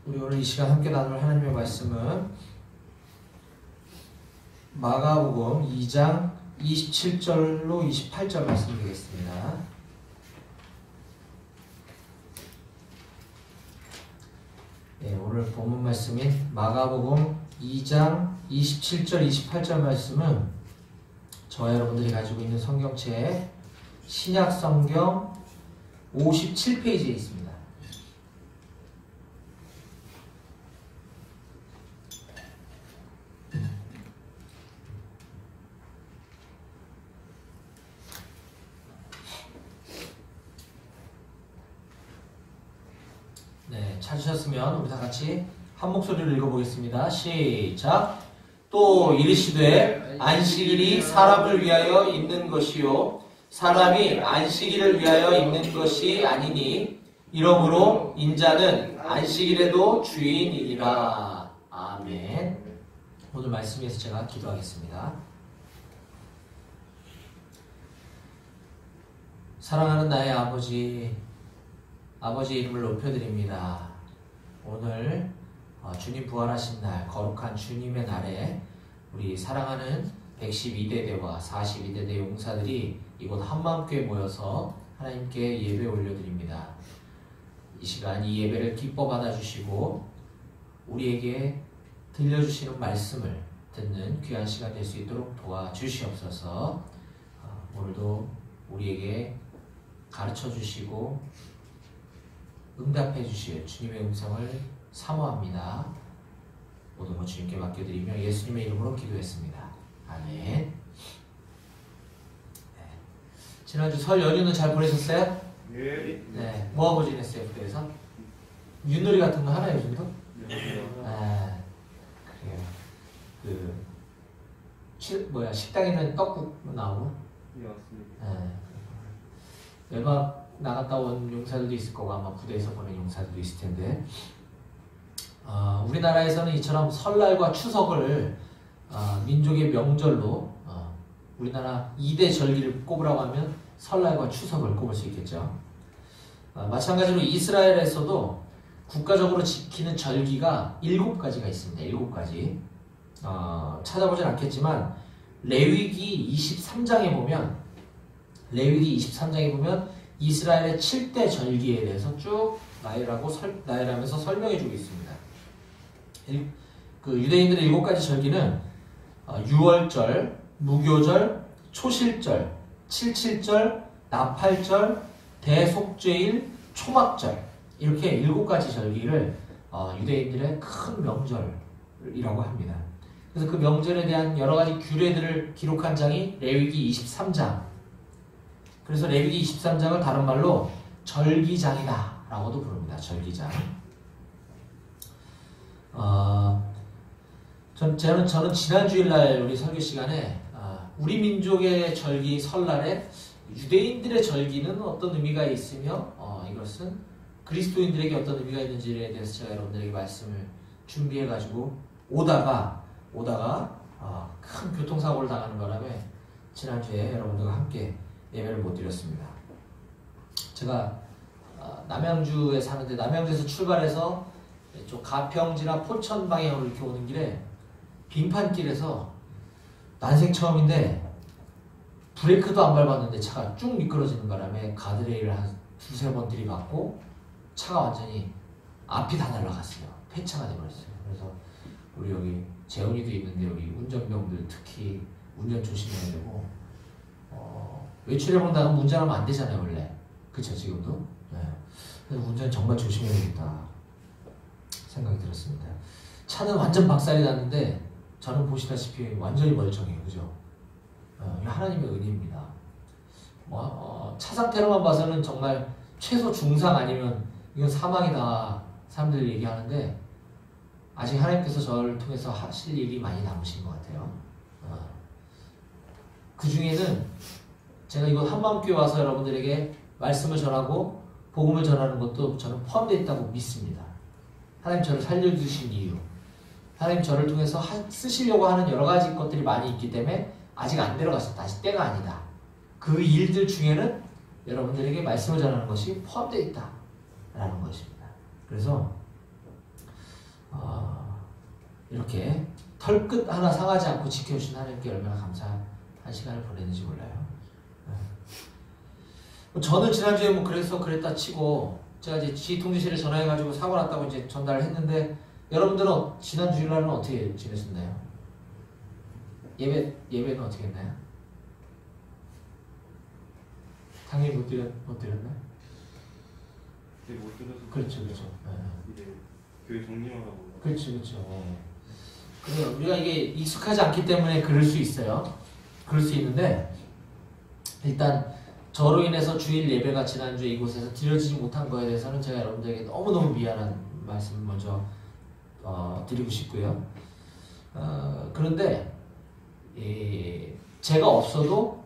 우리 오늘 이 시간 함께 나눌 하나님의 말씀은 마가복음 2장 27절로 28절 말씀 되겠습니다. 네, 오늘 본문 말씀인 마가복음 2장 27절 28절 말씀은 저와 여러분들이 가지고 있는 성경책 신약 성경 57페이지에 있습니다. 네, 찾으셨으면 우리 다 같이 한 목소리로 읽어보겠습니다. 시작! 또 이르시되 안식일이 사람을 위하여 있는 것이요 사람이 안식일을 위하여 있는 것이 아니니 이러므로 인자는 안식일에도 주인이니라. 아멘. 오늘 말씀에서 제가 기도하겠습니다. 사랑하는 나의 아버지, 아버지의 이름을 높여드립니다. 오늘 주님 부활하신 날, 거룩한 주님의 날에 우리 사랑하는 112대대와 42대대 용사들이 이곳 한마음교회에 모여서 하나님께 예배 올려드립니다. 이 시간 이 예배를 기뻐 받아주시고 우리에게 들려주시는 말씀을 듣는 귀한 시간 될 수 있도록 도와주시옵소서. 오늘도 우리에게 가르쳐주시고 응답해 주실 주님의 음성을 사모합니다. 모든 것 주님께 맡겨드리며 예수님의 이름으로 기도했습니다. 아멘. 네. 지난주 설 연휴는 잘 보내셨어요? 네. 뭐하고 지냈어요? 그래서 윷놀이 같은 거 하나요, 요즘도? 아, 그래요. 식당에는 떡국 나오고? 네, 맞습니다. 네. 외박 나갔다 온 용사들도 있을 거고 아마 부대에서 보낸 용사들도 있을 텐데 우리나라에서는 이처럼 설날과 추석을 민족의 명절로 우리나라 2대 절기를 꼽으라고 하면 설날과 추석을 꼽을 수 있겠죠. 마찬가지로 이스라엘에서도 국가적으로 지키는 절기가 7가지가 있습니다. 7가지. 찾아보진 않겠지만 레위기 23장에 보면 이스라엘의 7대 절기에 대해서 쭉 나열하면서 설명해주고 있습니다. 그 유대인들의 7가지 절기는 유월절, 무교절, 초실절, 칠칠절, 나팔절, 대속죄일, 초막절 이렇게 7가지 절기를 유대인들의 큰 명절이라고 합니다. 그래서 그 명절에 대한 여러 가지 규례들을 기록한 장이 레위기 23장. 그래서 레위기 23장을 다른 말로 절기장이다 라고도 부릅니다. 절기장. 저는 지난 주일날 우리 설교 시간에 우리 민족의 절기 설날에 유대인들의 절기는 어떤 의미가 있으며 이것은 그리스도인들에게 어떤 의미가 있는지에 대해서 제가 여러분들에게 말씀을 준비해가지고 오다가 큰 교통사고를 당하는 바람에 지난주에 여러분들과 함께 예배를 못 드렸습니다. 제가 남양주에 사는데 남양주에서 출발해서 이쪽 가평지나 포천 방향으로 이렇게 오는 길에 빙판길에서 난생 처음인데 브레이크도 안 밟았는데 차가 쭉 미끄러지는 바람에 가드레일을 한 2-3번 들이받고 차가 완전히 앞이 다 날아갔어요. 폐차가 돼버렸어요. 그래서 우리 여기 재훈이도 있는데 여기 운전병들 특히 운전 조심해야 되고 외출해 본다면 운전하면 안 되잖아요, 원래. 그쵸, 지금도? 네. 그래서 운전 정말 조심해야겠다 생각이 들었습니다. 차는 완전 박살이 났는데 저는 보시다시피 완전히 멀쩡해요, 그죠? 하나님의 은혜입니다. 차 상태로만 봐서는 정말 최소 중상 아니면 이건 사망이다 사람들이 얘기하는데 아직 하나님께서 저를 통해서 하실 일이 많이 남으신 것 같아요. 그 중에는 제가 이곳 한마음교회 와서 여러분들에게 말씀을 전하고 복음을 전하는 것도 저는 포함되어 있다고 믿습니다. 하나님 저를 살려주신 이유, 하나님 저를 통해서 쓰시려고 하는 여러 가지 것들이 많이 있기 때문에 아직 안 들어갔습니다. 아직 때가 아니다. 그 일들 중에는 여러분들에게 말씀을 전하는 것이 포함되어 있다라는 것입니다. 그래서 이렇게 털끝 하나 상하지 않고 지켜주신 하나님께 얼마나 감사한 시간을 보냈는지 몰라요. 저는 지난주에 뭐 그래서 그랬다 치고 제가 이제 지휘통제실에 전화해가지고 사고 났다고 이제 전달을 했는데 여러분들은 지난 주일날은 어떻게 지내셨나요? 예배는 어떻게 했나요? 당연히 못 드렸나요? 네, 못 드려서. 그렇죠. 이제 교회 정리하고. 그렇죠. 그래요. 우리가 이게 익숙하지 않기 때문에 그럴 수 있어요. 그럴 수 있는데 일단 저로 인해서 주일 예배가 지난주에 이곳에서 드려지지 못한 거에 대해서는 제가 여러분들에게 너무너무 미안한 말씀을 먼저 드리고 싶고요. 그런데 제가 없어도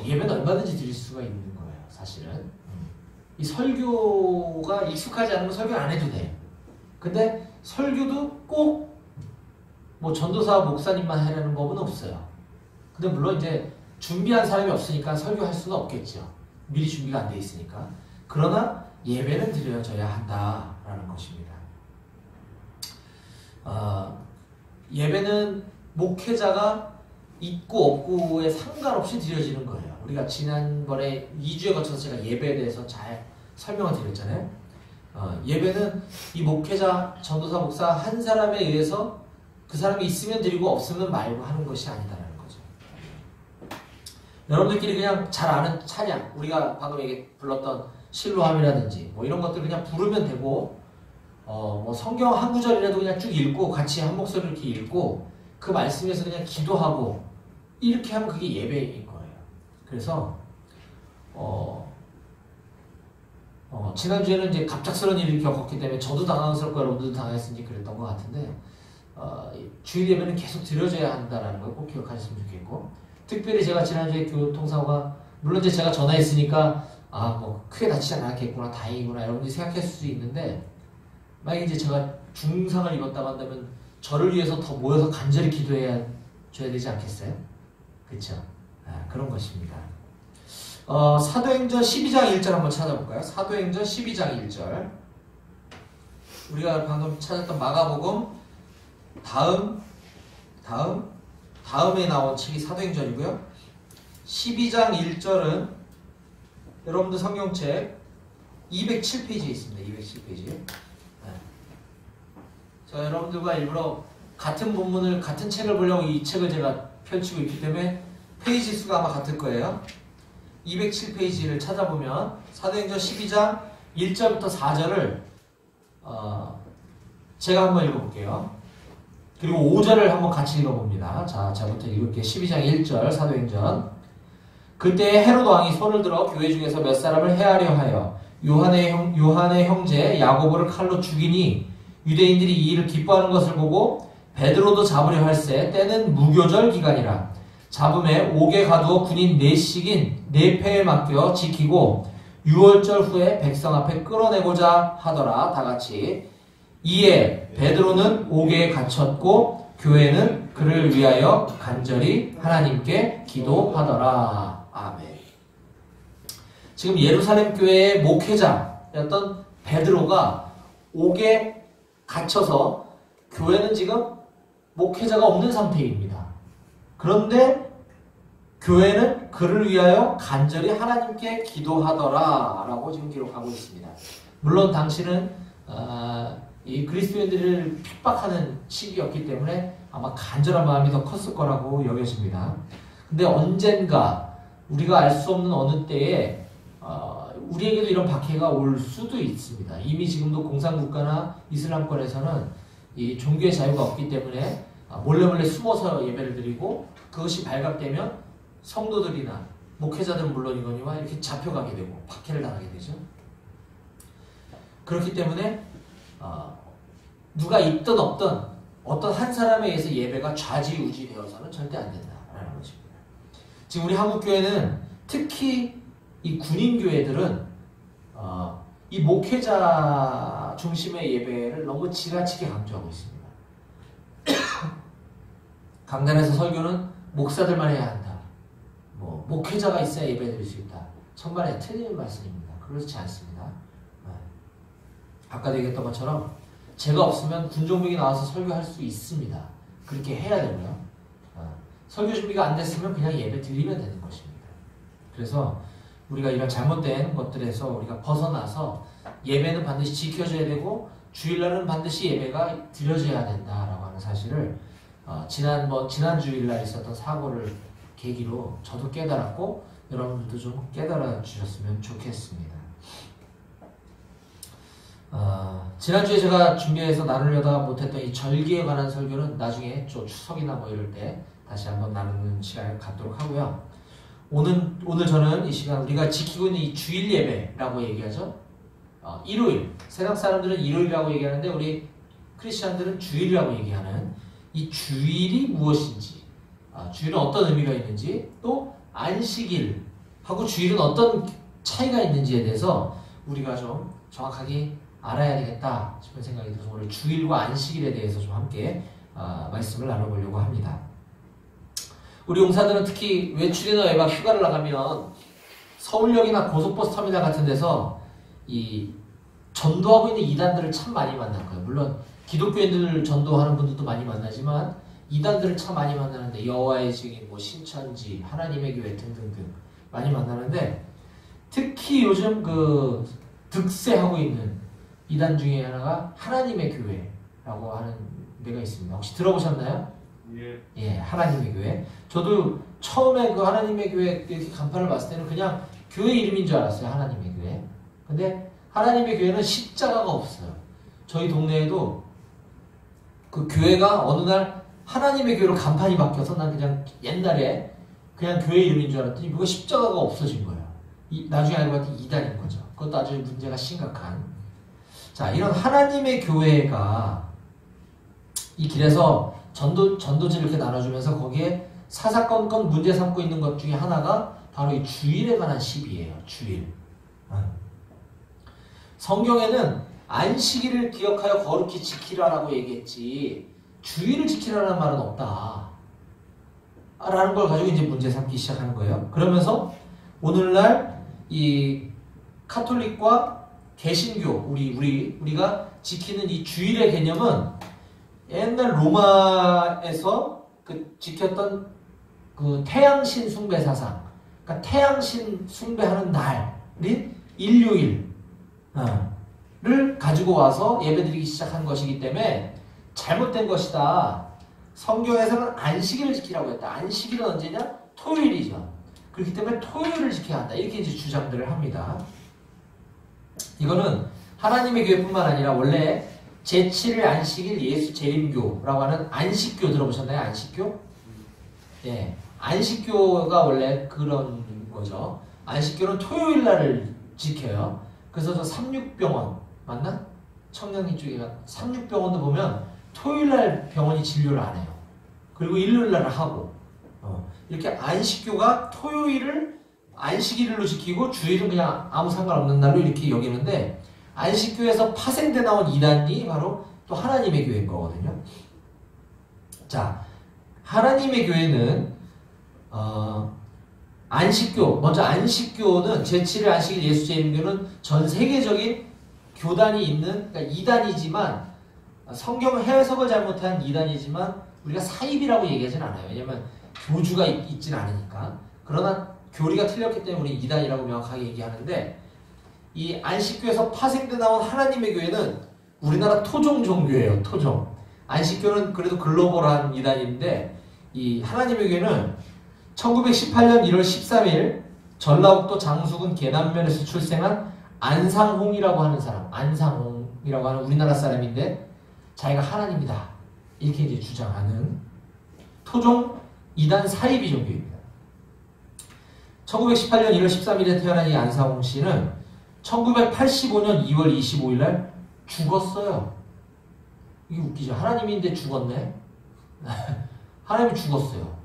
예배는 얼마든지 드릴 수가 있는 거예요. 사실은 이 설교가 익숙하지 않으면 설교 안 해도 돼. 근데 설교도 꼭 뭐 전도사 목사님만 하려는 법은 없어요. 근데 물론 이제 준비한 사람이 없으니까 설교할 수는 없겠죠. 미리 준비가 안 돼 있으니까. 그러나 예배는 드려져야 한다라는 것입니다. 예배는 목회자가 있고 없고에 상관없이 드려지는 거예요. 우리가 지난번에 2주에 거쳐서 제가 예배에 대해서 잘 설명을 드렸잖아요. 예배는 이 목회자, 전도사, 목사 한 사람에 의해서 그 사람이 있으면 드리고 없으면 말고 하는 것이 아니다라는 거죠. 여러분들끼리 그냥 잘 아는 찬양, 우리가 방금 불렀던 실로함이라든지 뭐 이런 것들 그냥 부르면 되고 뭐 성경 한 구절이라도 그냥 쭉 읽고 같이 한 목소리로 이렇게 읽고 그 말씀에서 그냥 기도하고 이렇게 하면 그게 예배인 거예요. 그래서 지난주에는 이제 갑작스러운 일을 겪었기 때문에 저도 당황스럽고 여러분들도 당했으니 그랬던 것 같은데 주일 예배는 계속 드려져야 한다는 걸 꼭 기억하셨으면 좋겠고 특별히 제가 지난주에 교통사고가 물론 이제 제가 전화했으니까 뭐 크게 다치지 않았겠구나 다행이구나 여러분들이 생각했을 수 있는데 만약에 이제 제가 중상을 입었다고 한다면 저를 위해서 더 모여서 간절히 기도해야 줘야 되지 않겠어요? 그렇죠? 그런 것입니다. 사도행전 12장 1절 한번 찾아볼까요? 사도행전 12장 1절 우리가 방금 찾았던 마가복음 다음에 나온 책이 사도행전이고요. 12장 1절은 여러분들 성경책 207페이지에 있습니다. 207페이지. 자, 여러분들과 일부러 같은 본문을 같은 책을 보려고 이 책을 제가 펼치고 있기 때문에 페이지 수가 아마 같을 거예요. 207페이지를 찾아보면 사도행전 12장 1절부터 4절을 제가 한번 읽어볼게요. 그리고 5절을 한번 같이 읽어봅니다. 자, 저부터 읽을게요. 12장 1절 사도행전. 그때 헤롯 왕이 손을 들어 교회 중에서 몇 사람을 해하려 하여 요한의 형제 야고보를 칼로 죽이니 유대인들이 이 일을 기뻐하는 것을 보고 베드로도 잡으려 할세 때는 무교절 기간이라 잡음에 옥에 가두어 군인 4씩인 4패에 맡겨 지키고 6월절 후에 백성 앞에 끌어내고자 하더라. 다같이 이에 베드로는 옥에 갇혔고 교회는 그를 위하여 간절히 하나님께 기도하더라. 아멘. 지금 예루살렘 교회의 목회자였던 베드로가 옥에 갇혀서 교회는 지금 목회자가 없는 상태입니다. 그런데 교회는 그를 위하여 간절히 하나님께 기도하더라 라고 지금 기록하고 있습니다. 물론 당시는 이 그리스도인들을 핍박하는 시기였기 때문에 아마 간절한 마음이 더 컸을 거라고 여겨집니다. 근데 언젠가 우리가 알 수 없는 어느 때에 우리에게도 이런 박해가 올 수도 있습니다. 이미 지금도 공산국가나 이슬람권에서는 이 종교의 자유가 없기 때문에 몰래 숨어서 예배를 드리고 그것이 발각되면 성도들이나 목회자들은 물론이거니와 이렇게 잡혀가게 되고 박해를 당하게 되죠. 그렇기 때문에 누가 있든 없든 어떤 한 사람에 의해서 예배가 좌지우지 되어서는 절대 안 된다라는 것입니다. 지금 우리 한국교회는 특히 이 군인교회들은 이 목회자 중심의 예배를 너무 지나치게 강조하고 있습니다. 강단에서 설교는 목사들만 해야 한다. 뭐 목회자가 있어야 예배 드릴 수 있다. 천만에 틀린 말씀입니다. 그렇지 않습니다. 아까도 얘기했던 것처럼 제가 없으면 군종병이 나와서 설교할 수 있습니다. 그렇게 해야 되고요. 설교 준비가 안 됐으면 그냥 예배 드리면 되는 것입니다. 그래서 우리가 이런 잘못된 것들에서 우리가 벗어나서 예배는 반드시 지켜져야 되고 주일날은 반드시 예배가 드려져야 된다라고 하는 사실을 지난 주일날 있었던 사고를 계기로 저도 깨달았고 여러분들도 좀 깨달아 주셨으면 좋겠습니다. 지난주에 제가 준비해서 나누려다가 못했던 이 절기에 관한 설교는 나중에 좀 추석이나 뭐 이럴 때 다시 한번 나누는 시간을 갖도록 하고요. 오늘 저는 이 시간 우리가 지키고 있는 이 주일 예배라고 얘기하죠. 일요일. 세상 사람들은 일요일이라고 얘기하는데 우리 크리스천들은 주일이라고 얘기하는 이 주일이 무엇인지, 주일은 어떤 의미가 있는지, 또 안식일하고 주일은 어떤 차이가 있는지에 대해서 우리가 좀 정확하게 알아야 되겠다 싶은 생각이 들어서 오늘 주일과 안식일에 대해서 좀 함께 말씀을 나눠보려고 합니다. 우리 용사들은 특히 외출이나 외박 휴가를 나가면 서울역이나 고속버스 터미널 같은 데서 이 전도하고 있는 이단들을 참 많이 만날 거예요. 물론 기독교인들 전도하는 분들도 많이 만나지만 이단들을 참 많이 만나는데 여호와의 증인, 뭐 신천지, 하나님의 교회 등등등 많이 만나는데 특히 요즘 그 득세하고 있는 이단 중에 하나가 하나님의 교회라고 하는 데가 있습니다. 혹시 들어보셨나요? 예, 하나님의 교회. 저도 처음에 그 하나님의 교회 이렇게 간판을 봤을 때는 그냥 교회 이름인 줄 알았어요. 하나님의 교회. 근데 하나님의 교회는 십자가가 없어요. 저희 동네에도 그 교회가 어느 날 하나님의 교회로 간판이 바뀌어서 난 그냥 옛날에 그냥 교회 이름인 줄 알았더니 그거 십자가가 없어진 거예요. 나중에 알고 봤더니 이단인 거죠. 그것도 아주 문제가 심각한. 자, 이런 하나님의 교회가 이 길에서 전도지를 이렇게 나눠주면서 거기에 사사건건 문제 삼고 있는 것 중에 하나가 바로 이 주일에 관한 시비예요. 주일. 성경에는 안식일을 기억하여 거룩히 지키라라고 얘기했지 주일을 지키라는 말은 없다. 라는 걸 가지고 이제 문제 삼기 시작하는 거예요. 그러면서 오늘날 이 카톨릭과 개신교 우리가 지키는 이 주일의 개념은 옛날 로마에서 그 지켰던 그 태양신 숭배 사상, 그러니까 태양신 숭배하는 날인 일요일을 가지고 와서 예배드리기 시작한 것이기 때문에 잘못된 것이다. 성경에서는 안식일을 지키라고 했다. 안식일은 언제냐? 토요일이죠. 그렇기 때문에 토요일을 지켜야 한다. 이렇게 이제 주장들을 합니다. 이거는 하나님의 교회뿐만 아니라 원래 제7일 안식일 예수 재림교라고 하는 안식교 들어보셨나요? 안식교? 예, 안식교가 원래 그런 거죠. 안식교는 토요일 날을 지켜요. 그래서 저 삼육병원 맞나? 청량리 쪽에 삼육병원도 보면 토요일 날 병원이 진료를 안 해요. 그리고 일요일 날을 하고 이렇게 안식교가 토요일을 안식일로 지키고 주일은 그냥 아무 상관없는 날로 이렇게 여기는데 안식교에서 파생돼 나온 이단이 바로 또 하나님의 교회인 거거든요. 자, 하나님의 교회는 먼저 안식교는 제7일 안식일 예수 재림교는 전 세계적인 교단이 있는 그러니까 이단이지만 성경 해석을 잘못한 이단이지만 우리가 사입이라고 얘기하진 않아요. 왜냐면 교주가 있진 않으니까. 그러나 교리가 틀렸기 때문에 우리 이단이라고 명확하게 얘기하는데 이 안식교에서 파생돼 나온 하나님의 교회는 우리나라 토종 종교예요. 토종. 안식교는 그래도 글로벌한 이단인데 이 하나님의 교회는 1918년 1월 13일 전라북도 장수군 계남면에서 출생한 안상홍이라고 하는 사람, 안상홍이라고 하는 우리나라 사람인데 자기가 하나님이다 이렇게 이제 주장하는 토종 이단 사이비 종교입니다. 1918년 1월 13일에 태어난 이 안상홍 씨는 1985년 2월 25일 날 죽었어요. 이게 웃기죠. 하나님인데 죽었네. 하나님이 죽었어요.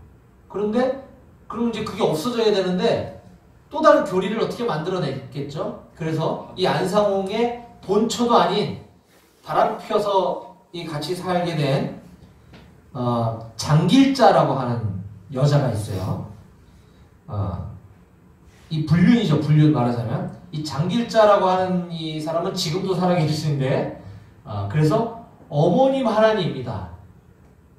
그런데 그럼 이제 그게 없어져야 되는데 또 다른 교리를 어떻게 만들어내겠죠? 그래서 이 안상홍의 본처도 아닌 바람 펴서 같이 살게 된 장길자라고 하는 여자가 있어요. 이 불륜이죠. 불륜 말하자면 이 장길자라고 하는 이 사람은 지금도 살아계시는데 그래서 어머님 하나님이다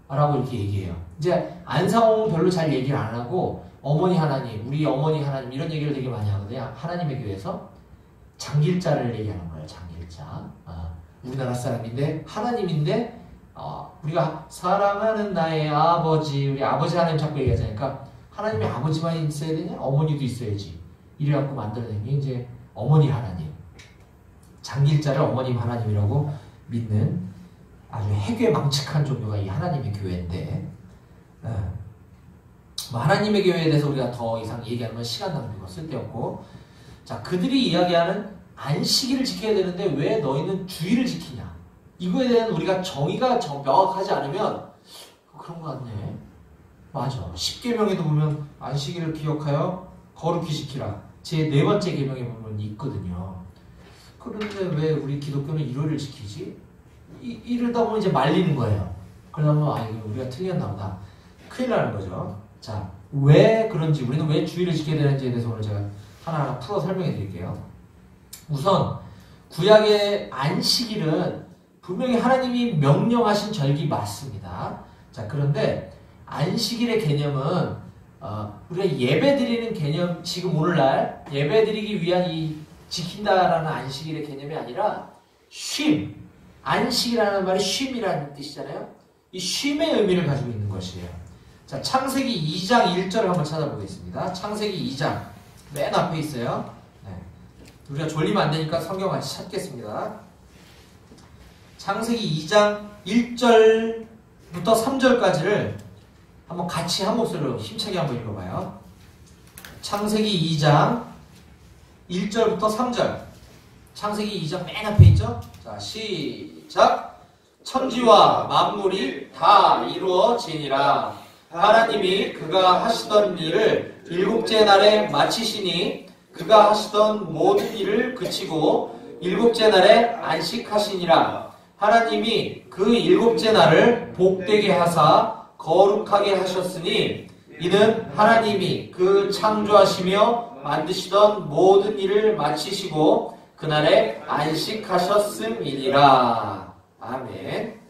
라고 이렇게 얘기해요. 이제 안상홍은 별로 잘 얘기를 안 하고 어머니 하나님, 우리 어머니 하나님 이런 얘기를 되게 많이 하거든요. 하나님의 교회에서 장길자를 얘기하는 거예요. 장길자. 우리나라 사람인데 하나님인데 우리가 사랑하는 나의 아버지, 우리 아버지 하나님 자꾸 얘기하자니까 하나님의 아버지만 있어야 되냐? 어머니도 있어야지. 이래갖고 만들어낸 게 이제 어머니 하나님. 장길자를 어머님 하나님이라고 믿는 아주 해괴망측한 종교가 이 하나님의 교회인데, 하나님의 교회에 대해서 우리가 더 이상 얘기하는 건 시간 낭비고 쓸데없고, 자, 그들이 이야기하는 안식일을 지켜야 되는데 왜 너희는 주일을 지키냐? 이거에 대한 우리가 정의가 명확하지 않으면 그런 것 같네. 맞아. 10계명에도 보면 안식일을 기억하여 거룩히 지키라. 제 4번째 계명에 보면 있거든요. 그런데 왜 우리 기독교는 일요일을 지키지? 이러다 보면 이제 말리는 거예요. 그러면 이거 우리가 틀렸나 보다. 큰일 나는 거죠. 자, 왜 그런지, 우리는 왜 주일을 지켜야 되는지에 대해서 오늘 제가 하나하나 풀어 설명해 드릴게요. 우선 구약의 안식일은 분명히 하나님이 명령하신 절기 맞습니다. 자, 그런데 안식일의 개념은 우리가 예배드리는 개념, 지금 오늘날 예배드리기 위한 이 지킨다라는 안식일의 개념이 아니라 쉼, 안식이라는 말이 쉼이라는 뜻이잖아요. 이 쉼의 의미를 가지고 있는 것이에요. 자, 창세기 2장 1절을 한번 찾아보겠습니다. 창세기 2장 맨 앞에 있어요. 네. 우리가 졸리면 안 되니까 성경 같이 찾겠습니다. 창세기 2장 1절부터 3절까지를 한번 같이 한 목소리로 힘차게 한번 읽어봐요. 창세기 2장 1절부터 3절. 창세기 2장 맨 앞에 있죠? 자, 시작! 천지와 만물이 다 이루어지니라. 하나님이 그가 하시던 일을 7째 날에 마치시니 그가 하시던 모든 일을 그치고 7째 날에 안식하시니라. 하나님이 그 7째 날을 복되게 하사 거룩하게 하셨으니 이는 하나님이 그 창조하시며 만드시던 모든 일을 마치시고 그날에 안식하셨음이니라. 아멘.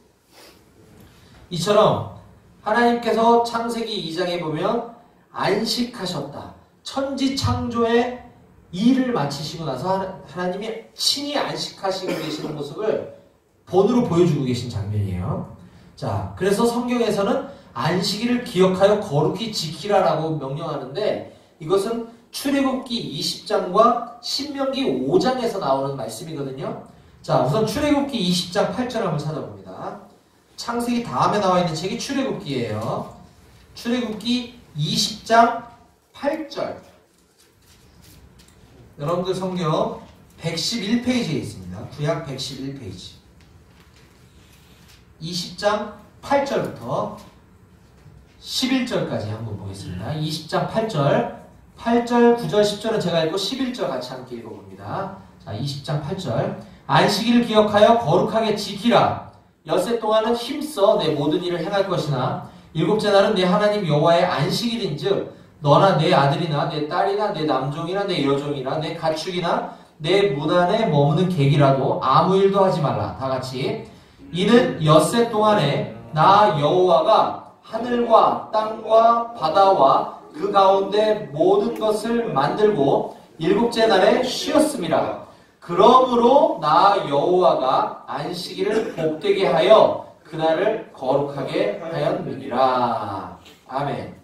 이처럼 하나님께서 창세기 2장에 보면 안식하셨다. 천지 창조의 일을 마치시고 나서 하나님이 친히 안식하시고 계시는 모습을 본으로 보여주고 계신 장면이에요. 자, 그래서 성경에서는 안식일을 기억하여 거룩히 지키라라고 명령하는데 이것은 출애굽기 20장과 신명기 5장에서 나오는 말씀이거든요. 자, 우선 출애굽기 20장 8절 한번 찾아봅니다. 창세기 다음에 나와 있는 책이 출애굽기예요. 출애굽기 20장 8절. 여러분들 성경 111페이지에 있습니다. 구약 111페이지. 20장 8절부터 11절까지 한번 보겠습니다. 20장 8절, 8절, 9절, 10절은 제가 읽고 11절 같이 함께 읽어봅니다. 자, 20장 8절. 안식일을 기억하여 거룩하게 지키라. 엿새 동안은 힘써 내 모든 일을 행할 것이나 7째 날은 내 하나님 여호와의 안식일인즉 너나 내 아들이나 내 딸이나 내 남종이나 내 여종이나 내 가축이나 내 문 안에 머무는 객이라도 아무 일도 하지 말라. 다 같이. 이는 엿새 동안에 나 여호와가 하늘과 땅과 바다와 그 가운데 모든 것을 만들고 7째 날에 쉬었음이라. 그러므로 나 여호와가 안식일을 복되게 하여 그날을 거룩하게 하였느니라. 아멘.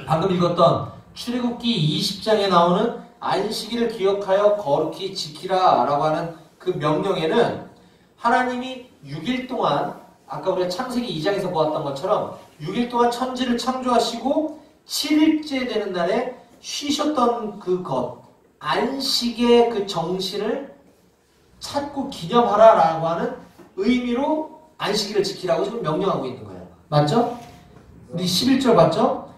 방금 읽었던 출애굽기 20장에 나오는 안식일을 기억하여 거룩히 지키라 라고 하는 그 명령에는 하나님이 6일 동안 아까 우리가 창세기 2장에서 보았던 것처럼 6일 동안 천지를 창조하시고 7일째 되는 날에 쉬셨던 그것, 안식의 그 정신을 찾고 기념하라라고 하는 의미로 안식일을 지키라고 지금 명령하고 있는 거예요. 맞죠? 우리 11절 봤죠?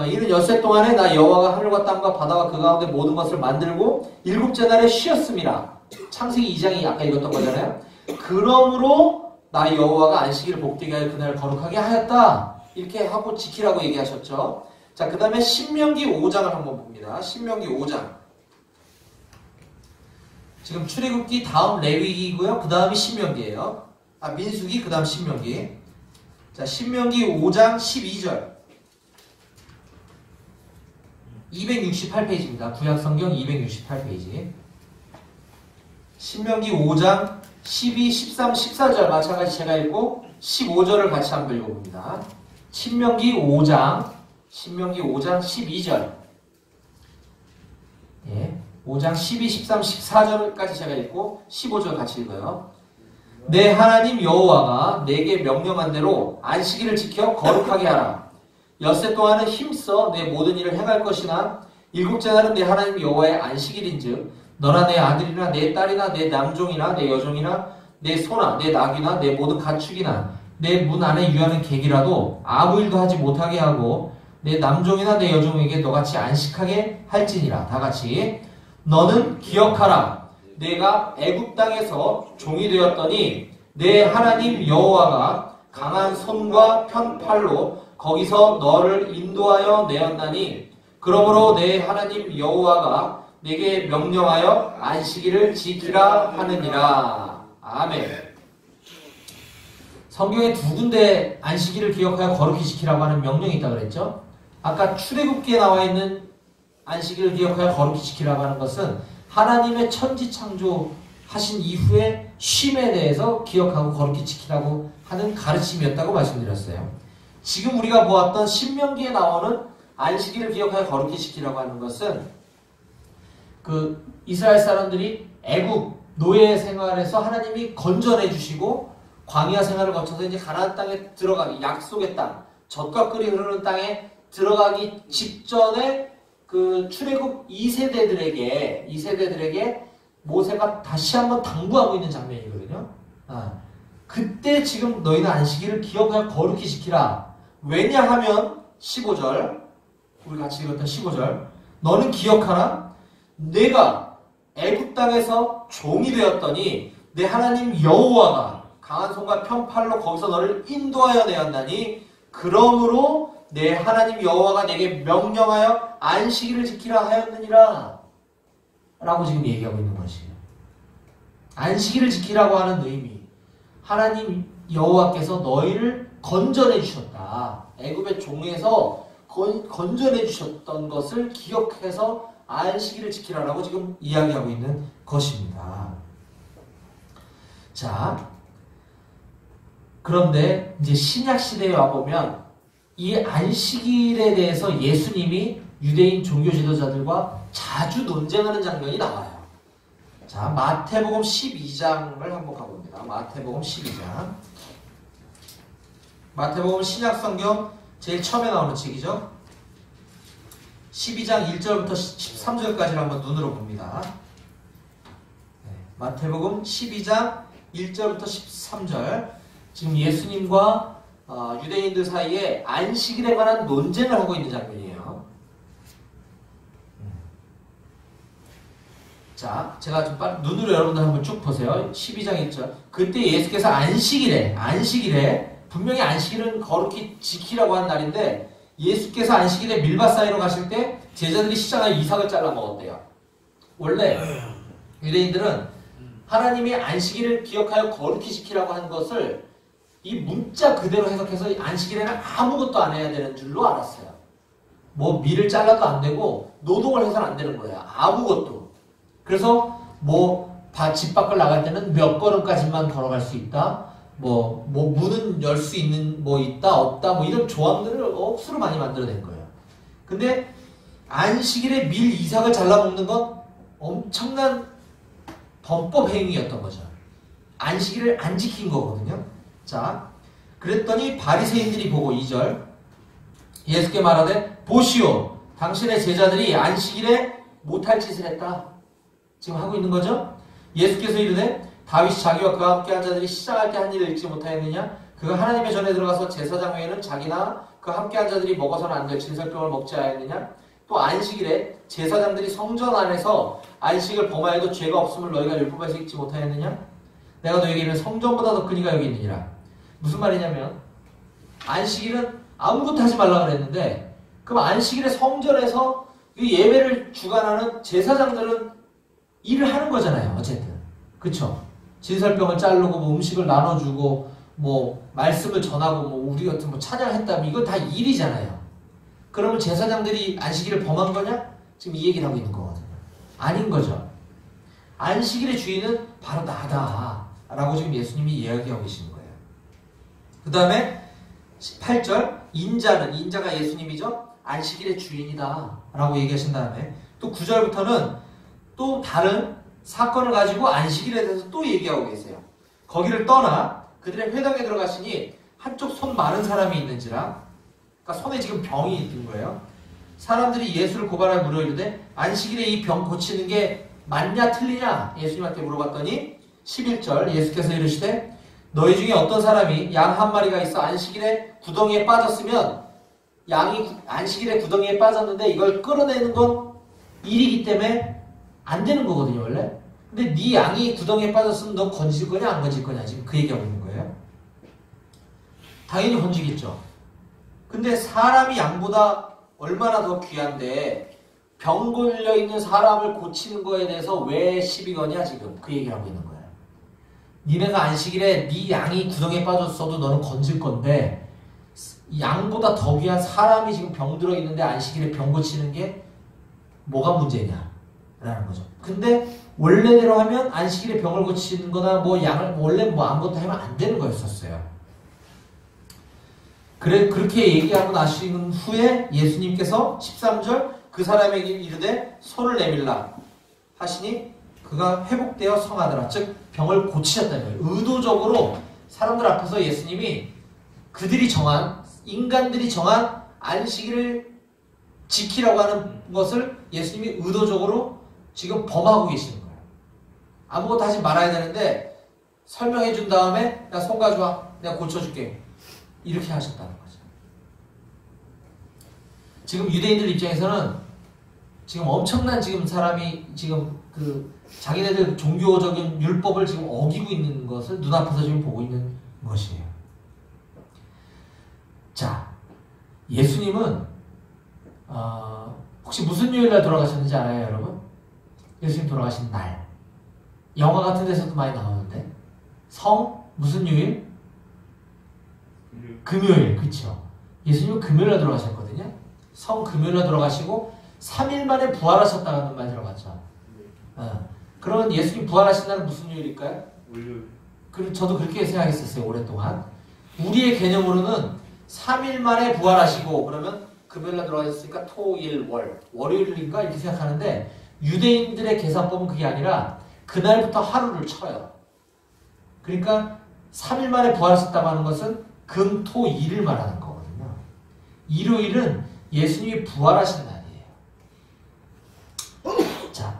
이는 엿새 동안에 나 여호와가 하늘과 땅과 바다와 그 가운데 모든 것을 만들고 7째 날에 쉬었음이라. 창세기 2장이 아까 읽었던 거잖아요. 그러므로 나 여호와가 안식일을 복되게 하여 그날을 거룩하게 하였다. 이렇게 하고 지키라고 얘기하셨죠. 자, 그 다음에 신명기 5장을 한번 봅니다. 신명기 5장. 지금 출애굽기 다음 레위기고요. 그 다음이 신명기예요. 민수기 그 다음 신명기. 자, 신명기 5장 12절. 268페이지입니다. 구약성경 268페이지. 신명기 5장 12, 13, 14절 마찬가지 제가 읽고 15절을 같이 한번 읽어봅니다. 신명기 5장 12절. 예, 5장 12, 13, 14절까지 제가 읽고 15절 같이 읽어요. 내 하나님 여호와가 내게 명령한 대로 안식일을 지켜 거룩하게 하라. 엿새 동안은 힘써 내 모든 일을 행할 것이나 일곱째 날은 내 하나님 여호와의 안식일인즉 너나 내 아들이나 내 딸이나 내 남종이나 내 여종이나 내 소나 내 낙이나 내 모든 가축이나 내 문 안에 유하는 객이라도 아무 일도 하지 못하게 하고 내 남종이나 내 여종에게 너같이 안식하게 할지니라. 다같이 너는 기억하라. 내가 애굽 땅에서 종이 되었더니 내 하나님 여호와가 강한 손과 편팔로 거기서 너를 인도하여 내었나니 그러므로 내 하나님 여호와가 내게 명령하여 안식일을 지키라 하느니라. 아멘. 성경에 두 군데 안식일을 기억하여 거룩히 지키라고 하는 명령이 있다고 그랬죠. 아까 출애굽기에 나와 있는 안식일을 기억하여 거룩히 지키라고 하는 것은 하나님의 천지창조하신 이후에 쉼에 대해서 기억하고 거룩히 지키라고 하는 가르침이었다고 말씀드렸어요. 지금 우리가 보았던 신명기에 나오는 안식일을 기억하여 거룩히 지키라고 하는 것은 그 이스라엘 사람들이 애굽 노예 생활에서 하나님이 건져내 주시고 광야 생활을 거쳐서 이제 가나안 땅에 들어가기, 약속의 땅, 젖과 꿀이 흐르는 땅에 들어가기 직전에 그 출애굽 2세대들에게 모세가 다시 한번 당부하고 있는 장면이거든요. 그때 지금 너희는 안식일을 기억하여 거룩히 지키라. 왜냐하면 15절, 우리 같이 읽었던 15절, 너는 기억하라. 내가 애굽 땅에서 종이 되었더니 내 하나님 여호와가 강한 손과 편팔로 거기서 너를 인도하여 내었나니 그러므로 내 하나님 여호와가 내게 명령하여 안식일을 지키라 하였느니라 라고 지금 얘기하고 있는 것이에요. 안식일을 지키라고 하는 의미, 하나님 여호와께서 너희를 건져내 주셨다. 애굽의 종에서 건져내 주셨던 것을 기억해서 안식일을 지키라라고 지금 이야기하고 있는 것입니다. 자, 그런데 이제 신약 시대에 와보면 이 안식일에 대해서 예수님이 유대인 종교 지도자들과 자주 논쟁하는 장면이 나와요. 자, 마태복음 12장을 한번 가봅니다. 마태복음 12장. 마태복음 신약성경 제일 처음에 나오는 책이죠. 12장 1절부터 13절까지를 한번 눈으로 봅니다. 마태복음 12장 1절부터 13절. 지금 예수님과 유대인들 사이에 안식일에 관한 논쟁을 하고 있는 장면이에요. 자, 제가 좀 눈으로 여러분들 한번 쭉 보세요. 12장 1절. 그때 예수께서 안식일에 분명히 안식일은 거룩히 지키라고 한 날인데 예수께서 안식일에 밀밭 사이로 가실 때 제자들이 시장에 이삭을 잘라 먹었대요. 원래 유대인들은 하나님이 안식일을 기억하여 거룩히 지키라고 한 것을 이 문자 그대로 해석해서 안식일에는 아무것도 안 해야 되는 줄로 알았어요. 뭐 밀을 잘라도 안 되고 노동을 해서는 안 되는 거예요. 아무것도. 그래서 뭐 집 밖을 나갈 때는 몇 걸음까지만 걸어갈 수 있다. 뭐 문은 열 수 있는 뭐 있다 없다 뭐 이런 조항들을 억수로 많이 만들어낸 거예요. 근데 안식일에 밀 이삭을 잘라 먹는 건 엄청난 범법 행위였던 거죠. 안식일을 안 지킨 거거든요. 자, 그랬더니 바리새인들이 보고 2절 예수께 말하되 보시오 당신의 제자들이 안식일에 못할 짓을 했다. 지금 하고 있는 거죠. 예수께서 이르되 다윗이 자기와 그와 함께한 자들이 시장할 때 한 일을 잊지 못하였느냐? 그가 하나님의 전에 들어가서 제사장 외에는 자기나 그와 함께한 자들이 먹어서는 안 될 진설병을 먹지 않았느냐? 또 안식일에 제사장들이 성전 안에서 안식을 범하여도 죄가 없음을 너희가 율법에서 읽지 못하였느냐? 내가 너에게 이르는 성전보다 더 큰 이가 여기 있느니라. 무슨 말이냐면 안식일은 아무것도 하지 말라 그랬는데 그럼 안식일에 성전에서 이 예배를 주관하는 제사장들은 일을 하는 거잖아요. 어쨌든. 그쵸? 진설병을 자르고 뭐 음식을 나눠주고 뭐 말씀을 전하고 뭐 우리 같은 뭐 찬양했다면 이건 다 일이잖아요. 그러면 제사장들이 안식일을 범한 거냐? 지금 이 얘기를 하고 있는 거거든요. 아닌 거죠. 안식일의 주인은 바로 나다 라고 지금 예수님이 이야기하고 계시는 거예요. 그 다음에 18절 인자가 예수님이죠. 안식일의 주인이다 라고 얘기하신 다음에 또 9절부터는 또 다른 사건을 가지고 안식일에 대해서 또 얘기하고 계세요. 거기를 떠나 그들의 회당에 들어가시니 한쪽 손 마른 사람이 있는지라, 그러니까 손에 지금 병이 있는 거예요. 사람들이 예수를 고발하여 물어 이르되 안식일에 이 병 고치는 게 맞냐 틀리냐 예수님한테 물어봤더니 11절 예수께서 이르시되 너희 중에 어떤 사람이 양 한 마리가 있어 안식일에 구덩이에 빠졌으면 양이 안식일에 구덩이에 빠졌는데 이걸 끌어내는 건 일이기 때문에 안 되는 거거든요 원래. 근데 네 양이 구덩이에 빠졌으면 너 건질 거냐 안 건질 거냐 지금 그 얘기하고 있는 거예요. 당연히 건지겠죠. 근데 사람이 양보다 얼마나 더 귀한데 병 걸려 있는 사람을 고치는 거에 대해서 왜 시비 거냐 지금 그 얘기를 하고 있는 거예요. 니네가 안식일에 네 양이 구덩이에 빠졌어도 너는 건질 건데 양보다 더 귀한 사람이 지금 병 들어 있는데 안식일에 병 고치는 게 뭐가 문제냐 라는 거죠. 근데 원래대로 하면 안식일에 병을 고치는 거나 뭐 양을 원래 뭐 아무것도 하면 안 되는 거였었어요. 그렇게 얘기하고 나신 후에 예수님께서 13절 그 사람에게 이르되 손을 내밀라 하시니 그가 회복되어 성하더라. 즉 병을 고치셨다는 거예요. 의도적으로 사람들 앞에서 예수님이 그들이 정한 인간들이 정한 안식일을 지키라고 하는 것을 예수님이 의도적으로 지금 범하고 계시는 거예요. 아무것도 하지 말아야 되는데 설명해 준 다음에 야 손 가져와 내가 고쳐줄게 이렇게 하셨다는 거죠. 지금 유대인들 입장에서는 지금 엄청난 지금 사람이 지금 그 자기네들 종교적인 율법을 지금 어기고 있는 것을 눈앞에서 지금 보고 있는 것이에요. 자, 예수님은 혹시 무슨 요일날 돌아가셨는지 알아요, 여러분? 예수님 돌아가신 날. 영화 같은 데서도 많이 나오는데 무슨 요일? 금요일, 그쵸? 예수님은 금요일날 돌아가셨거든요. 금요일날 돌아가시고 3일 만에 부활하셨다는 말 들어봤죠? 그러면 예수님 부활하신 날은 무슨 요일일까요? 월요일. 저도 그렇게 생각했었어요, 오랫동안. 우리의 개념으로는 3일 만에 부활하시고 그러면 금요일날 돌아가셨으니까 토, 일, 월요일인가 이렇게 생각하는데 유대인들의 계산법은 그게 아니라 그날부터 하루를 쳐요. 그러니까 3일 만에 부활하셨다고 하는 것은 금, 토, 일을 말하는 거거든요. 일요일은 예수님이 부활하신 날이에요. 자,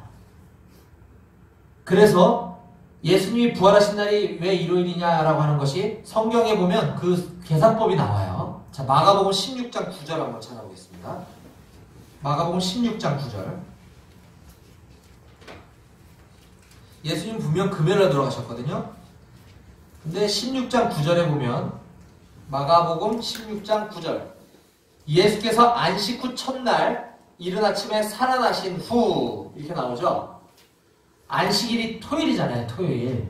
그래서 예수님이 부활하신 날이 왜 일요일이냐라고 하는 것이 성경에 보면 그 계산법이 나와요. 자, 마가복음 16장 9절 한번 찾아보겠습니다. 마가복음 16장 9절. 예수님 분명 금요일에 돌아가셨거든요. 근데 16장 9절에 보면 마가복음 16장 9절 예수께서 안식 후 첫날 이른 아침에 살아나신 후 이렇게 나오죠. 안식일이 토요일이잖아요. 토요일.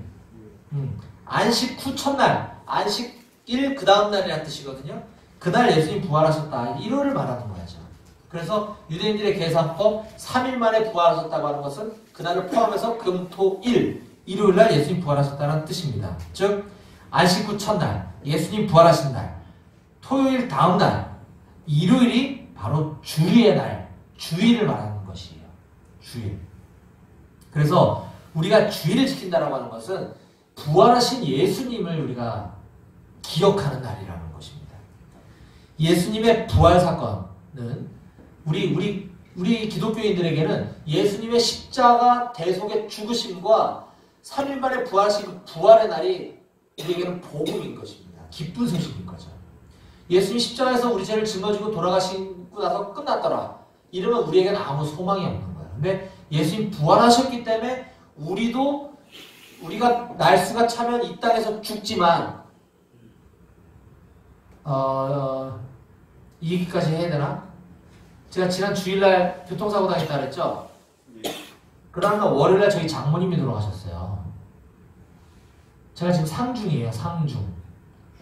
안식 후 첫날 안식일 그 다음 날이라는 뜻이거든요. 그날 예수님 부활하셨다. 일요일을 말하는 거죠. 그래서 유대인들의 계산법 3일 만에 부활하셨다고 하는 것은 그날을 포함해서 금, 토, 일 일요일날 예수님 부활하셨다는 뜻입니다. 즉 안식 후 첫날 예수님 부활하신 날 토요일 다음날 일요일이 바로 주일의 날 주일을 말하는 것이에요. 주일. 그래서 우리가 주일을 지킨다라고 하는 것은 부활하신 예수님을 우리가 기억하는 날이라는 것입니다. 예수님의 부활 사건은 우리 기독교인들에게는 예수님의 십자가 대속의 죽으심과 3일 만에 부활하신 그 부활의 날이 우리에게는 복음인 것입니다. 기쁜 소식인 거죠. 예수님 십자가에서 우리 죄를 짊어지고 돌아가시고 나서 끝났더라. 이러면 우리에게는 아무 소망이 없는 거예요. 근데 예수님 부활하셨기 때문에 우리가 날수가 차면 이 땅에서 죽지만 이 얘기까지 해야 되나? 제가 지난 주일날 교통사고 당했다 그랬죠? 그 다음날 월요일날 저희 장모님이 돌아가셨어요. 제가 지금 상중이에요. 상중.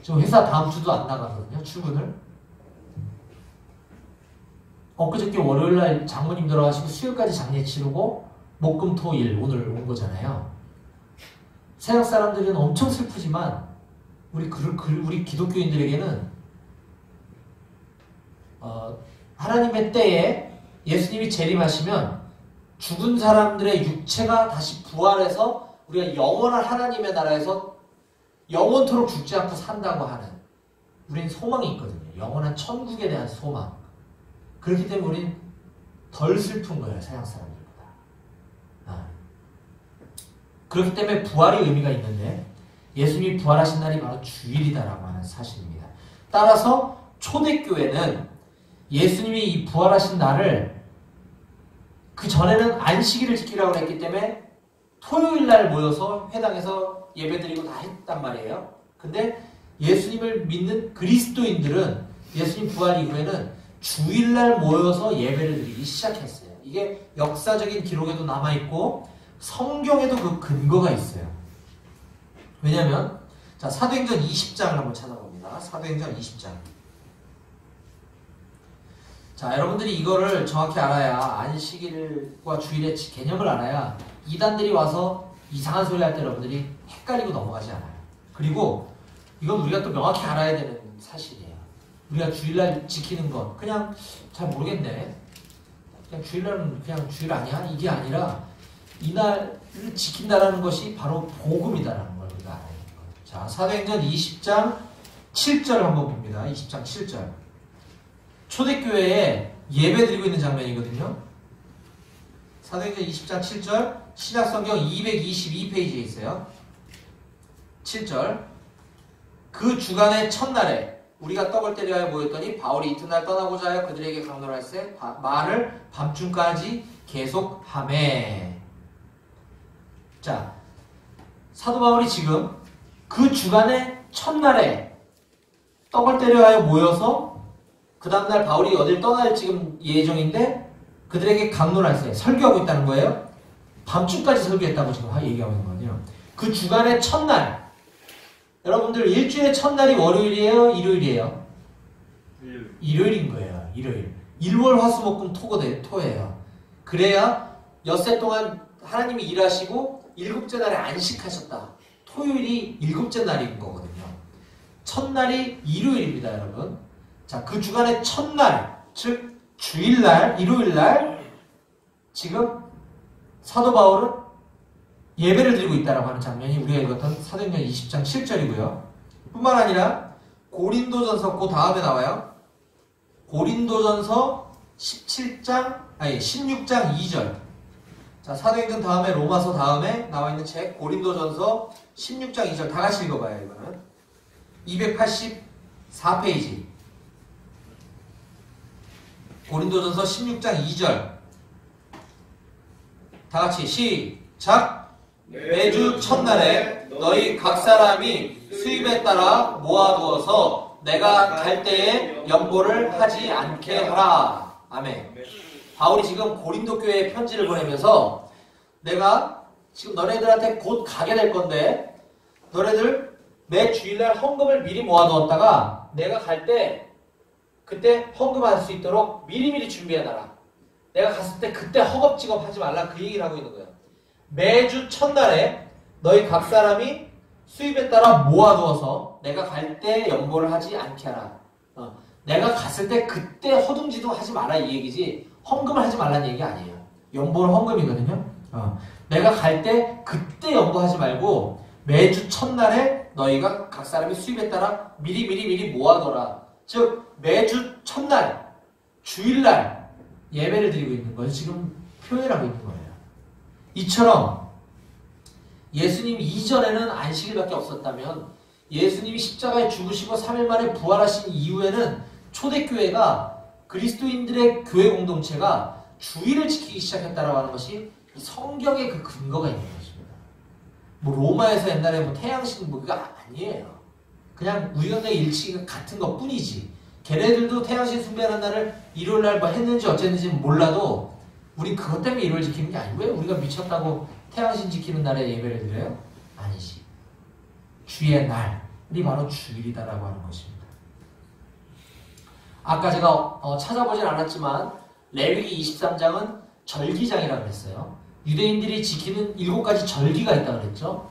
지금 회사 다음 주도 안 나가거든요. 출근을. 엊그저께 월요일날 장모님 돌아가시고 수요일까지 장례 치르고 목금토일 오늘 온 거잖아요. 세상 사람들은 엄청 슬프지만 우리 기독교인들에게는 하나님의 때에 예수님이 재림하시면 죽은 사람들의 육체가 다시 부활해서 우리가 영원한 하나님의 나라에서 영원토록 죽지 않고 산다고 하는 우리는 소망이 있거든요. 영원한 천국에 대한 소망. 그렇기 때문에 우리는 덜 슬픈 거예요. 세상 사람들보다. 그렇기 때문에 부활의 의미가 있는데 예수님이 부활하신 날이 바로 주일이다라고 하는 사실입니다. 따라서 초대교회는 예수님이 이 부활하신 날을 그 전에는 안식일을 지키라고 했기 때문에 토요일 날 모여서 회당에서 예배드리고 다 했단 말이에요. 근데 예수님을 믿는 그리스도인들은 예수님 부활 이후에는 주일날 모여서 예배를 드리기 시작했어요. 이게 역사적인 기록에도 남아있고 성경에도 그 근거가 있어요. 왜냐하면 자 사도행전 20장을 한번 찾아봅니다. 사도행전 20장. 자 여러분들이 이거를 정확히 알아야 안식일과 주일의 개념을 알아야 이단들이 와서 이상한 소리 할 때 여러분들이 헷갈리고 넘어가지 않아요. 그리고 이건 우리가 또 명확히 알아야 되는 사실이에요. 우리가 주일날 지키는 건 그냥 잘 모르겠네. 그냥 주일날은 그냥 주일 아니야? 이게 아니라 이날을 지킨다라는 것이 바로 복음이다라는 걸 우리가 알아야 되는 거예요. 자, 사도행전 20장 7절 한번 봅니다. 20장 7절. 초대교회에 예배 드리고 있는 장면이거든요. 사도행전 20장 7절 신약성경 222페이지에 있어요. 7절. 그 주간의 첫날에 우리가 떡을 떼려 하여 모였더니 바울이 이튿날 떠나고자 하여 그들에게 강론할세 말을 밤중까지 계속하매. 자, 사도 바울이 지금 그 주간의 첫날에 떡을 떼려 하여 모여서 그 다음날 바울이 어딜 떠날 지금 예정인데 그들에게 강론할세 설교하고 있다는 거예요. 밤중까지 설교했다고 지금 얘기하고 있는 거거든요. 그 주간의 첫날 여러분들 일주일의 첫날이 월요일이에요? 일요일이에요? 일요일인 거예요. 일요일. 일월 화수목금 토예요. 그래야 엿새 동안 하나님이 일하시고 일곱째 날에 안식하셨다. 토요일이 일곱째 날인 거거든요. 첫날이 일요일입니다, 여러분. 자, 그 주간의 첫날, 즉 주일날, 일요일날 지금 사도 바울은 예배를 드리고 있다라고 하는 장면이 우리가 읽었던 사도행전 20장 7절이고요. 뿐만 아니라 고린도전서 그 다음에 나와요. 고린도전서 16장 2절. 자, 사도행전 다음에 로마서 다음에 나와 있는 책 고린도전서 16장 2절 다 같이 읽어봐요. 이거는 284페이지. 고린도전서 16장 2절 다 같이 시작. 매주 첫날에 너희 각 사람이 수입에 따라 모아두어서 내가 갈 때에 연보를 하지 않게 하라. 아멘. 바울이 지금 고린도 교회에 편지를 보내면서 내가 지금 너네들한테 곧 가게 될 건데 너네들 매 주일날 헌금을 미리 모아두었다가 내가 갈 때 그때 헌금할 수 있도록 미리미리 준비해놔라. 내가 갔을 때 그때 허겁지겁 하지 말라. 그 얘기를 하고 있는 거예요. 매주 첫날에 너희 각 사람이 수입에 따라 모아두어서 내가 갈 때 연보를 하지 않게 하라. 내가 갔을 때 그때 허둥지둥 하지 마라 이 얘기지 헌금을 하지 말라는 얘기 아니에요. 연보는 헌금이거든요. 내가 갈 때 그때 연보하지 말고 매주 첫날에 너희가 각 사람이 수입에 따라 미리 모아둬라. 즉 매주 첫날 주일날 예배를 드리고 있는 걸 지금 표현하고 있는 거예요. 이처럼 예수님 이전에는 안식일밖에 없었다면 예수님이 십자가에 죽으시고 3일 만에 부활하신 이후에는 초대교회가 그리스도인들의 교회 공동체가 주일을 지키기 시작했다라고 하는 것이 성경의 그 근거가 있는 것입니다. 뭐 로마에서 옛날에 뭐 태양신 뭐 그거 아니에요. 그냥 우연의 일치가 같은 것 뿐이지. 걔네들도 태양신 숭배하는 날을 일요일날 뭐 했는지 어쨌는지 몰라도 우리 그것 때문에 일요일 지키는 게 아니고 왜 우리가 미쳤다고 태양신 지키는 날에 예배를 드려요? 아니지. 주의 날이 바로 주일이다라고 하는 것입니다. 아까 제가 찾아보진 않았지만 레위기 23장은 절기장이라고 했어요. 유대인들이 지키는 7가지 절기가 있다고 그랬죠.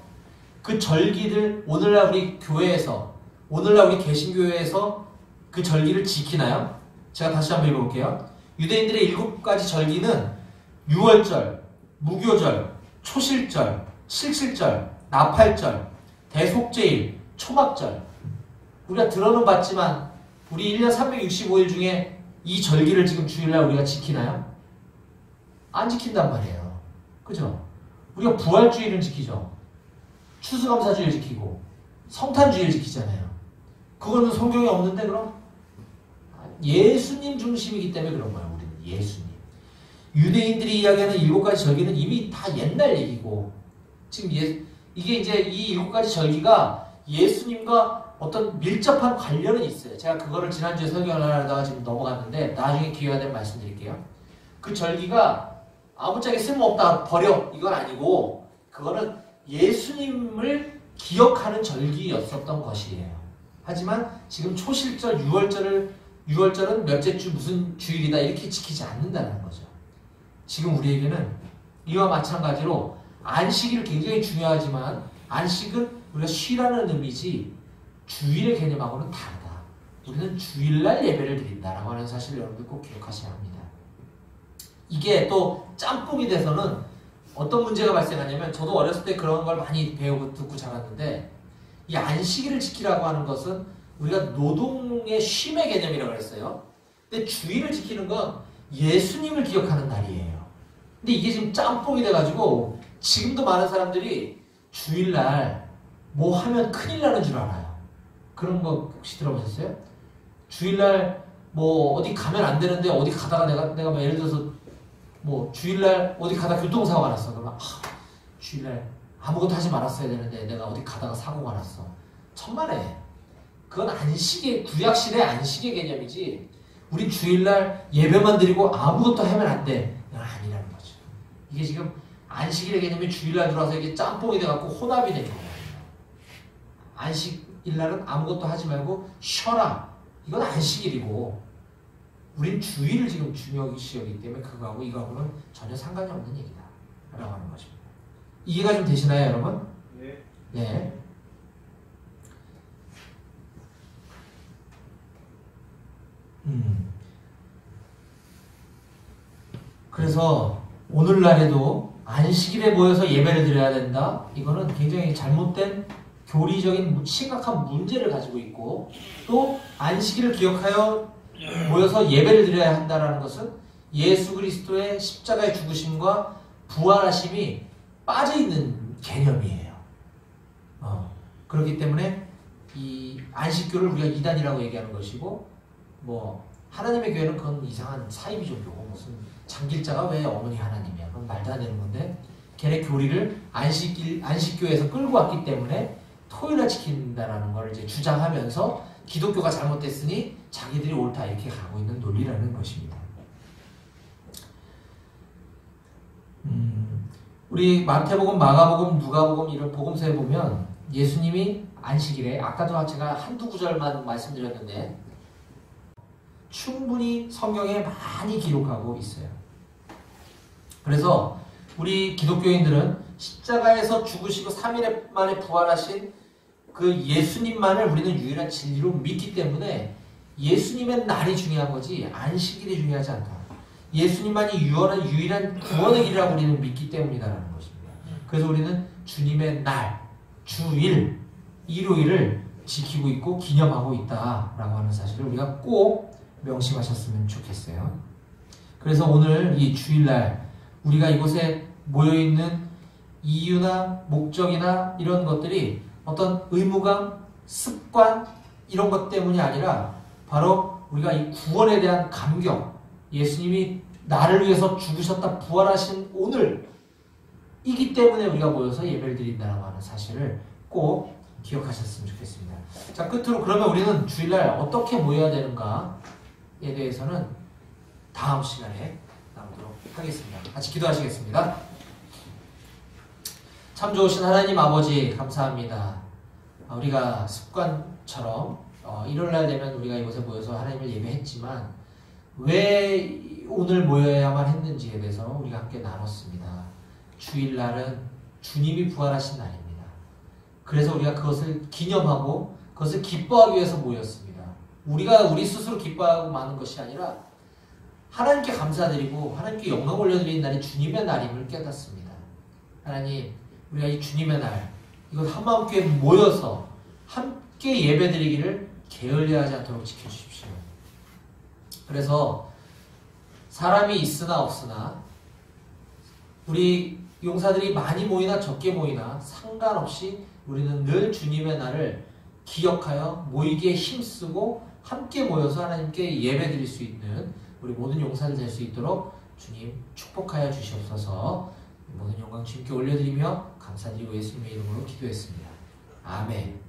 그 절기들 오늘날 우리 교회에서 오늘날 우리 개신교회에서 그 절기를 지키나요? 제가 다시 한번 읽어볼게요. 유대인들의 7가지 절기는 유월절, 무교절, 초실절, 칠칠절, 나팔절, 대속죄일, 초막절. 우리가 들어는 봤지만 우리 1년 365일 중에 이 절기를 지금 주일날 우리가 지키나요? 안 지킨단 말이에요. 그죠? 우리가 부활주일은 지키죠. 추수감사주일 지키고 성탄주일 지키잖아요. 그거는 성경에 없는데 그럼? 예수님 중심이기 때문에 그런 거예요. 우리는 예수님. 유대인들이 이야기하는 7가지 절기는 이미 다 옛날 얘기고 지금 이게 이제 이 7가지 절기가 예수님과 어떤 밀접한 관련은 있어요. 제가 그거를 지난주에 설교를 하다가 지금 넘어갔는데 나중에 기회가 되면 말씀드릴게요. 그 절기가 아무짝에 쓸모없다 버려 이건 아니고 그거는 예수님을 기억하는 절기였었던 것이에요. 하지만 지금 초실절, 유월절은 몇째 주 무슨 주일이다 이렇게 지키지 않는다는 거죠. 지금 우리에게는 이와 마찬가지로 안식일 굉장히 중요하지만 안식은 우리가 쉬라는 의미지 주일의 개념하고는 다르다. 우리는 주일날 예배를 드린다라고 하는 사실을 여러분들 꼭 기억하셔야 합니다. 이게 또 짬뽕이 돼서는 어떤 문제가 발생하냐면 저도 어렸을 때 그런 걸 많이 배우고 듣고 자랐는데 이 안식일을 지키라고 하는 것은 우리가 노동의 쉼의 개념이라고 했어요. 근데 주일을 지키는 건 예수님을 기억하는 날이에요. 근데 이게 지금 짬뽕이 돼가지고 지금도 많은 사람들이 주일날 뭐 하면 큰일 나는 줄 알아요. 그런 거 혹시 들어보셨어요? 주일날 뭐 어디 가면 안 되는데 어디 가다가 내가 뭐 예를 들어서 뭐 주일날 어디 가다 교통사고가 났어. 그러면 주일날 아무것도 하지 말았어야 되는데 내가 어디 가다가 사고가 났어. 천만에. 그건 안식의 구약시대 안식의 개념이지 우린 주일날 예배만 드리고 아무것도 하면 안 돼. 이건 아니라는 거죠. 이게 지금 안식일의 개념이 주일날 들어와서 이게 짬뽕이 돼갖고 혼합이 되는 거예요. 안식일날은 아무것도 하지 말고 쉬어라. 이건 안식일이고 우린 주일을 지금 중요시하기 때문에 그거하고 이거하고는 전혀 상관이 없는 얘기다 라고 하는 것입니다. 이해가 좀 되시나요 여러분? 네. 네. 그래서 오늘날에도 안식일에 모여서 예배를 드려야 된다. 이거는 굉장히 잘못된 교리적인 심각한 문제를 가지고 있고 또 안식일을 기억하여 모여서 예배를 드려야 한다는 것은 예수 그리스도의 십자가의 죽으심과 부활하심이 빠져있는 개념이에요. 그렇기 때문에 이 안식교를 우리가 이단이라고 얘기하는 것이고 뭐 하나님의 교회는 그건 이상한 사이비 종교고 무슨 장길자가 왜 어머니 하나님이야. 그건 말도 안 되는 건데 걔네 교리를 안식교에서 끌고 왔기 때문에 토요일날 지킨다라는 걸 이제 주장하면서 기독교가 잘못됐으니 자기들이 옳다 이렇게 가고 있는 논리라는 것입니다. 우리 마태복음, 마가복음, 누가복음 이런 복음서에 보면 예수님이 안식일에 아까도 제가 한두 구절만 말씀드렸는데 충분히 성경에 많이 기록하고 있어요. 그래서 우리 기독교인들은 십자가에서 죽으시고 3일 만에 부활하신 그 예수님만을 우리는 유일한 진리로 믿기 때문에 예수님의 날이 중요한 거지 안식일이 중요하지 않다. 예수님만이 유일한 구원의 길이라고 우리는 믿기 때문이다라는 것입니다. 그래서 우리는 주님의 날, 주일, 일요일을 지키고 있고 기념하고 있다라고 하는 사실을 우리가 꼭 명심하셨으면 좋겠어요. 그래서 오늘 이 주일날 우리가 이곳에 모여있는 이유나 목적이나 이런 것들이 어떤 의무감, 습관 이런 것 때문이 아니라 바로 우리가 이 구원에 대한 감격, 예수님이 나를 위해서 죽으셨다 부활하신 오늘이기 때문에 우리가 모여서 예배를 드린다고 하는 사실을 꼭 기억하셨으면 좋겠습니다. 자, 끝으로 그러면 우리는 주일날 어떻게 모여야 되는가에 대해서는 다음 시간에 나누도록 나누도록 하겠습니다. 같이 기도하시겠습니다. 참 좋으신 하나님 아버지 감사합니다. 우리가 습관처럼 일요일날 되면 우리가 이곳에 모여서 하나님을 예배했지만 왜 오늘 모여야만 했는지에 대해서 우리가 함께 나눴습니다. 주일날은 주님이 부활하신 날입니다. 그래서 우리가 그것을 기념하고 그것을 기뻐하기 위해서 모였습니다. 우리가 우리 스스로 기뻐하고 마는 것이 아니라 하나님께 감사드리고 하나님께 영광 올려드리는 날이 주님의 날임을 깨닫습니다. 하나님, 우리가 이 주님의 날 이것 한마음교회 모여서 함께 예배드리기를 게을리하지 않도록 지켜주십시오. 그래서 사람이 있으나 없으나 우리 용사들이 많이 모이나 적게 모이나 상관없이 우리는 늘 주님의 날을 기억하여 모이기에 힘쓰고 함께 모여서 하나님께 예배드릴 수 있는 우리 모든 용사들 될 수 있도록 주님 축복하여 주시옵소서. 모든 영광 주님께 올려드리며 감사드리고 예수님의 이름으로 기도했습니다. 아멘.